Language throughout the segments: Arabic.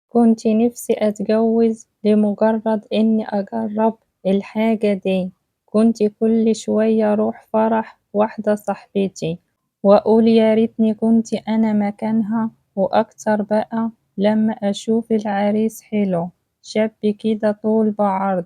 كنت نفسي أتجوز لمجرد إني أجرب الحاجة دي. كنت كل شوية أروح فرح واحدة صاحبتي وأقول يا ريتني كنت أنا مكانها، وأكتر بقى لما أشوف العريس حلو شاب كده طول بعرض،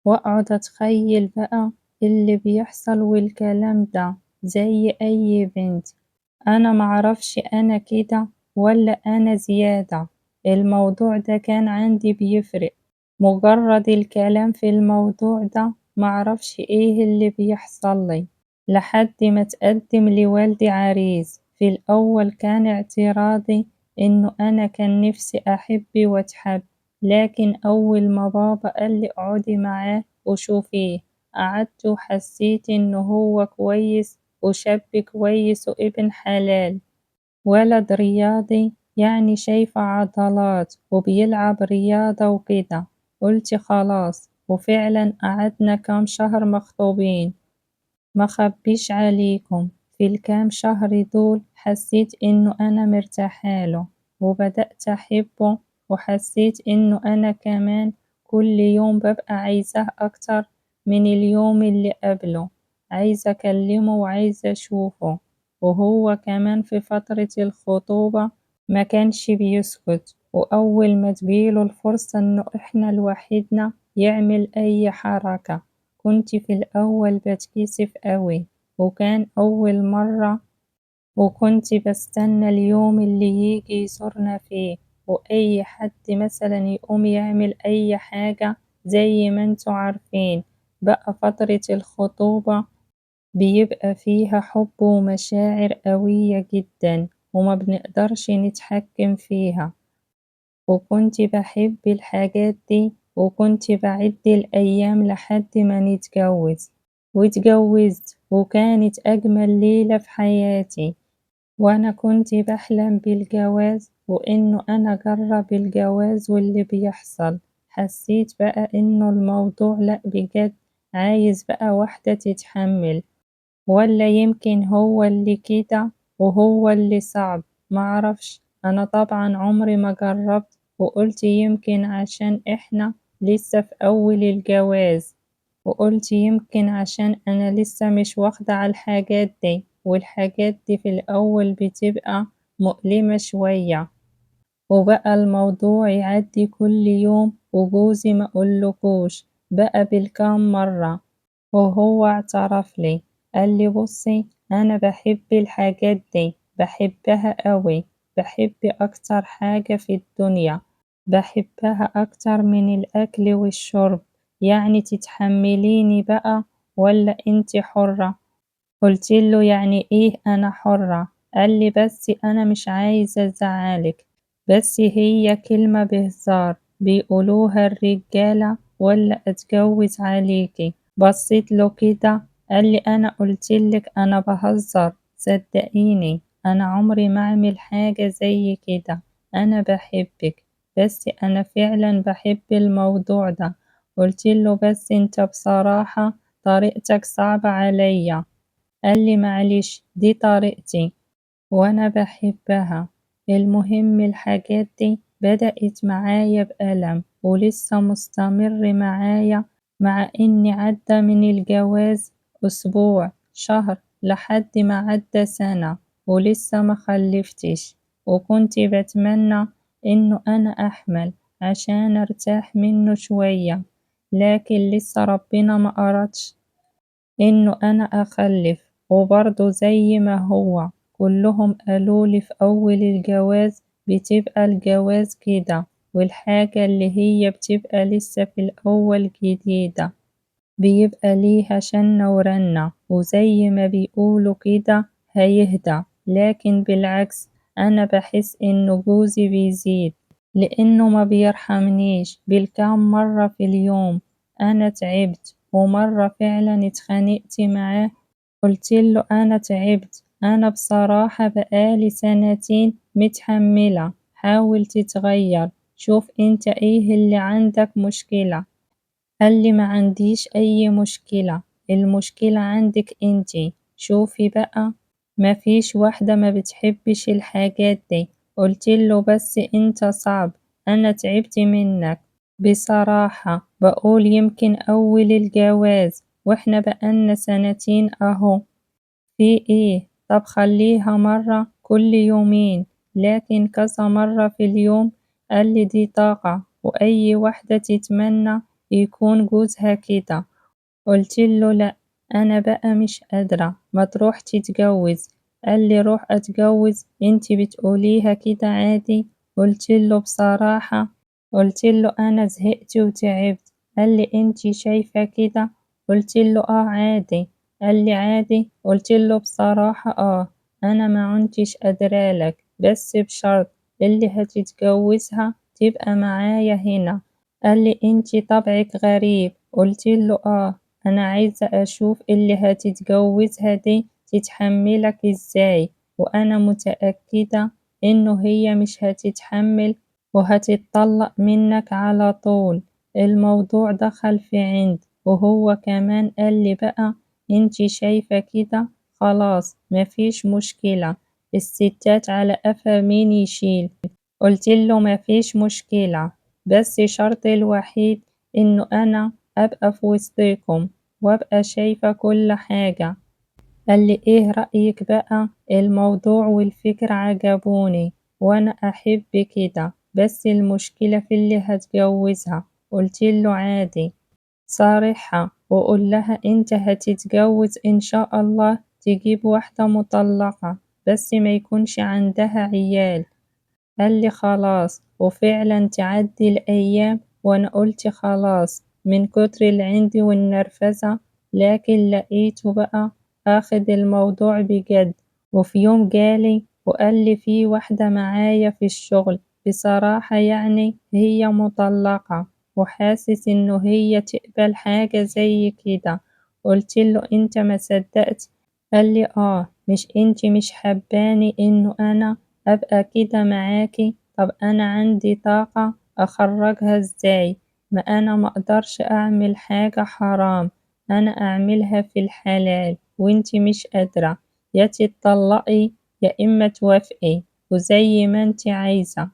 وأقعد أتخيل بقى اللي بيحصل والكلام ده زي أي بنت. أنا معرفش أنا كده ولا أنا زيادة. الموضوع ده كان عندي بيفرق، مجرد الكلام في الموضوع ده معرفش إيه اللي بيحصل لي، لحد ما تقدم لوالدي عريس. في الأول كان اعتراضي إنه أنا كان نفسي أحب وأتحب، لكن أول ما بابا قال لي اقعدي معاه وشوفيه، قعدت وحسيت إنه هو كويس وشاب كويس وابن حلال، ولد رياضي، يعني شايفة عضلات وبيلعب رياضة وكده. قلت خلاص، وفعلا قعدنا كام شهر مخطوبين. ما خبيش عليكم، في الكام شهر دول حسيت إنه أنا مرتاحاله وبدأت أحبه، وحسيت إنه أنا كمان كل يوم ببقى عايزاه أكتر من اليوم اللي قبله، عايزة أكلمه وعايزة أشوفه. وهو كمان في فترة الخطوبة ما كانش بيسكت، وأول ما تجيله الفرصة إنه إحنا لوحدنا يعمل أي حركة. كنت في الأول بتكسف أوي، وكان أول مرة، وكنت بستنى اليوم اللي يجي يزورنا فيه، وأي حد مثلا يقوم يعمل أي حاجة. زي ما انتوا عارفين بقى فترة الخطوبة بيبقى فيها حب ومشاعر قوية جدا، وما بنقدرش نتحكم فيها. وكنت باحب الحاجات دي، وكنت باعد الأيام لحد ما نتجوز. واتجوزت، وكانت أجمل ليلة في حياتي. وأنا كنت باحلم بالجواز، وإنه أنا أجرب الجواز واللي بيحصل. حسيت بقى إنه الموضوع لأ بجد، عايز بقى واحدة تتحمل، ولا يمكن هو اللي كده وهو اللي صعب، معرفش. أنا طبعا عمري ما جربت، وقلت يمكن عشان إحنا لسه في أول الجواز، وقلت يمكن عشان أنا لسه مش واخدة على الحاجات دي، والحاجات دي في الأول بتبقى مؤلمة شوية. وبقى الموضوع يعدي كل يوم، وجوزي ما أقولكوش بقى بالكام مرة، وهو اعترف لي، قال لي بصي أنا بحب الحاجات دي، بحبها قوي، بحب أكتر حاجة في الدنيا، بحبها أكتر من الأكل والشرب. يعني تتحمليني بقى ولا انتي حرة؟ قلت له يعني إيه أنا حرة؟ قال لي بس أنا مش عايزة أزعلك، بس هي كلمة بهزار بيقولوها الرجالة، ولا أتجوز عليكي؟ بصيت له كده، قال لي أنا قلتلك أنا بهزر، صدقيني أنا عمري ما أعمل حاجة زي كده، أنا بحبك، بس أنا فعلا بحب الموضوع ده. قلت له بس أنت بصراحة طريقتك صعبة عليا. قال لي معلش دي طريقتي وأنا بحبها. المهم الحاجات دي بدأت معايا بألم، ولسه مستمر معايا، مع إني عدى من الجواز أسبوع شهر لحد ما عدى سنة ولسه ما خلفتش. وكنت بتمنى إنه أنا أحمل عشان أرتاح منه شوية، لكن لسه ربنا ما أردش إنه أنا أخلف. وبرضه زي ما هو كلهم قالولي في أول الجواز بتبقى الجواز كده، والحاجة اللي هي بتبقى لسه في الأول جديدة بيبقى ليها شنة ورنة، وزي ما بيقولوا كده هيهدى. لكن بالعكس، أنا بحس إنه جوزي بيزيد، لإنه ما بيرحمنيش بالكام مرة في اليوم. أنا تعبت، ومرة فعلا اتخانقت معاه، قلتله أنا تعبت، أنا بصراحة بقالي سنتين متحملة، حاول تتغير، شوف انت ايه اللي عندك مشكلة. قال لي ما عنديش أي مشكلة، المشكلة عندك انتي. شوفي بقى، ما فيش واحدة ما بتحبش الحاجات دي. قلت له بس انت صعب، أنا تعبت منك. بصراحة بقول يمكن أول الجواز وإحنا بقالنا سنتين أهو. في إيه؟ طب خليها مرة كل يومين، لكن كذا مرة في اليوم قال لي دي طاقة وأي واحدة تتمنى يكون جوزها كده. قُلتله: "لأ، أنا بقى مش قادرة، ما تروح تتجوّز." قال لي: "روح أتجوّز، أنتِ بتقوليها كده عادي." قُلت له: "بصراحة." قُلت له: "أنا زهقت وتعبت." قال لي: "أنتِ شايفة كده؟" قُلت له: "آه عادي." قال لي: "عادي؟" قُلت له: "بصراحة آه، أنا ما عُنتش قادرة لك، بس بشرط اللي هتتجوّزها تبقى معايا هنا." قال لي: "أنتِ طبعِك غريب." قُلت له: "آه." أنا عايزة أشوف اللي هتتجوزها دي تتحملك إزاي، وأنا متأكدة إنه هي مش هتتحمل وهتتطلق منك على طول. الموضوع دخل في عند، وهو كمان قال لي بقى: انتي شايفة كده، خلاص مفيش مشكلة، الستات على قفا مين يشيل. قلت له: مفيش مشكلة، بس شرطي الوحيد إنه أنا أبقى في وسطكم وأبقى شايفة كل حاجة. قال لي: إيه رأيك بقى؟ الموضوع والفكرة عجبوني وأنا أحب كده، بس المشكلة في اللي هتجوزها. قلت له: عادي، صارحها وقول لها أنت هتتجوز إن شاء الله تجيب واحدة مطلقة، بس ما يكونش عندها عيال. قال لي: خلاص. وفعلا تعدي الأيام وأنا قلت خلاص من كتر العند والنرفزة، لكن لقيته بقى آخد الموضوع بجد. وفي يوم جالي وقال لي: في واحدة معايا في الشغل، بصراحة يعني هي مطلقة وحاسس إنه هي تقبل حاجة زي كده. قلت له: أنت ما صدقت؟ قال لي: آه، مش أنت مش حباني إنه أنا أبقى كده معاكِ؟ طب أنا عندي طاقة أخرّجها إزاي؟ ما أنا مقدرش أعمل حاجة حرام، أنا أعملها في الحلال وأنتِ مش قادرة، يا تتطلقي يا إما توافقي، وزي ما أنتِ عايزة.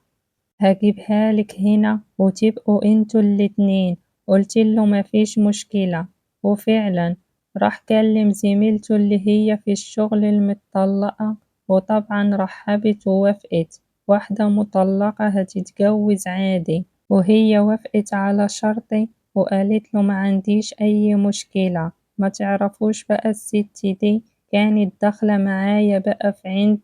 هاجيبها لِك هنا وتبقوا أنتم الاتنين. قُلت له: ما فيش مشكلة. وفعلًا راح كلم زميلته اللي هي في الشغل المطلقة، وطبعًا رحّبت ووافقت، واحدة مطلقة هتتجوز عادي، وهي وافقت على شرطي وقالت له: ما عنديش أي مشكلة. ما تعرفوش بقى الست دي كانت داخلة معايا بقى في عِند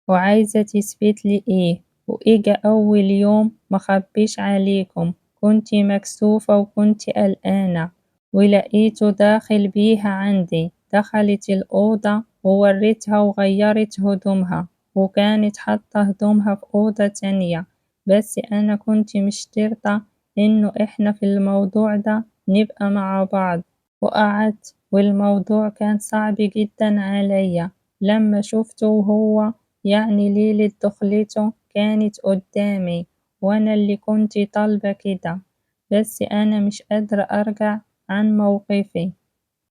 وعايزة تثبت لي إيه. وإجا أول يوم مخبيش عليكم كنت مكسوفة وكنت قلقانة، ولقيته داخل بيها عندي. دخلت الأوضة ووريتها وغيرت هدومها، وكانت حاطة هدومها في أوضة تانية، بس أنا كنت مشترطة إنه إحنا في الموضوع ده نبقى مع بعض. وقعدت والموضوع كان صعب جدا عليا لما شفته، وهو يعني ليلة دخلته كانت قدامي وأنا اللي كنت طالبة كده، بس أنا مش قادرة أرجع عن موقفي.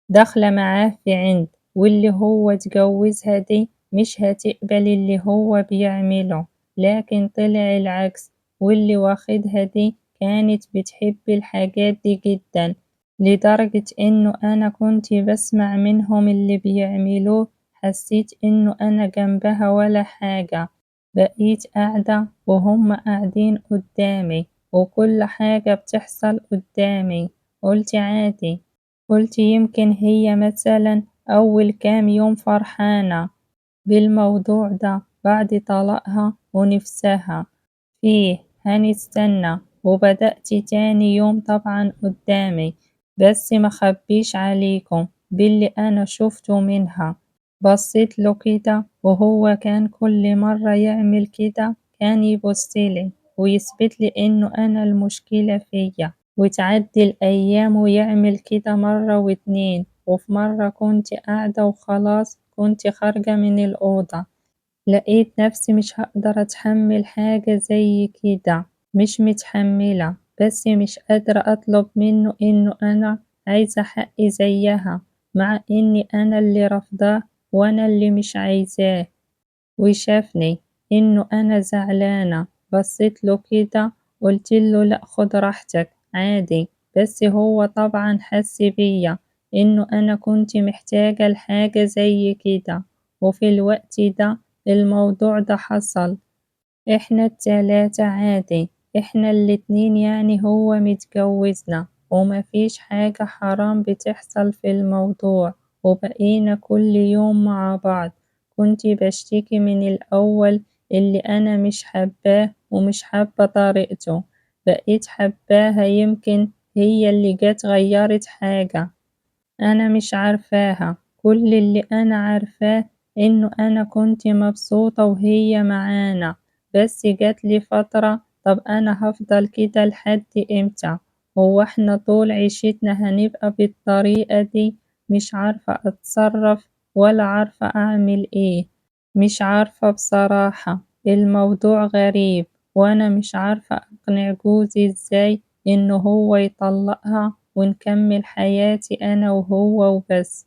داخلة معاه في عِند، واللي هو اتجوزها دي مش هتقبل اللي هو بيعمله، لكن طلع العكس، واللي واخدها دي كانت بتحب الحاجات دي جدًا، لدرجة إنه أنا كنت باسمع منهم اللي بيعملوه، حسيت إنه أنا جنبها ولا حاجة. بقيت قاعدة وهم قاعدين قدامي وكل حاجة بتحصل قدامي. قُلت عادي، قُلت يمكن هي مثلًا أول كام يوم فرحانة بالموضوع ده بعد طلاقها ونِفسها فيه، هنستنى. وبدأت تاني يوم طبعًا قدامي، بس ما اخبيش عليكم باللي أنا شُفته منها. بصيت له كده وهو كان كل مرة يعمل كده كان يبص لي ويثبت لي إنه أنا المشكلة فيّا. وتعدي الأيام ويعمل كده مرة واتنين، وفي مرة كنت قاعدة وخلاص كنت خارجة من الأوضة، لقيت نفسي مش هاقدر أتحمل حاجة زي كده، مش متحملة، بس مش قادرة أطلب منه إنه أنا عايزة حقي زيها، مع إني أنا اللي رافضاه وأنا اللي مش عايزاه. وشافني إنه أنا زعلانة، بصيت له كده قُلتله لأ خُد راحتك عادي، بس هو طبعًا حَس بيّا إنه أنا كنت محتاجة لحاجة زي كده، وفي الوقت ده الموضوع ده حصل. إحنا ال3 عادي، إحنا الاتنين يعني هو متجوّزنا وما فيش حاجة حرام بتحصل في الموضوع، وبقينا كل يوم مع بعض. كنت باشتكي من الأول اللي أنا مش حاباه ومش حابة طريقته، بقيت حاباها يمكن هي اللي جات غيّرت حاجة. أنا مش عارفاها، كل اللي أنا عارفاه إنه أنا كنت مبسوطة وهي معانا، بس جات لي فترة طَب أنا هافضل كده لحد إمتى؟ هو إحنا طول عيشتنا هنبقى بالطريقة دي؟ مش عارفة أتصرّف ولا عارفة أعمل إيه، مش عارفة بصراحة، الموضوع غريب وأنا مش عارفة أقنع جوزي إزاي إنه هو يطلّقها ونكمّل حياتي أنا وهو وبس.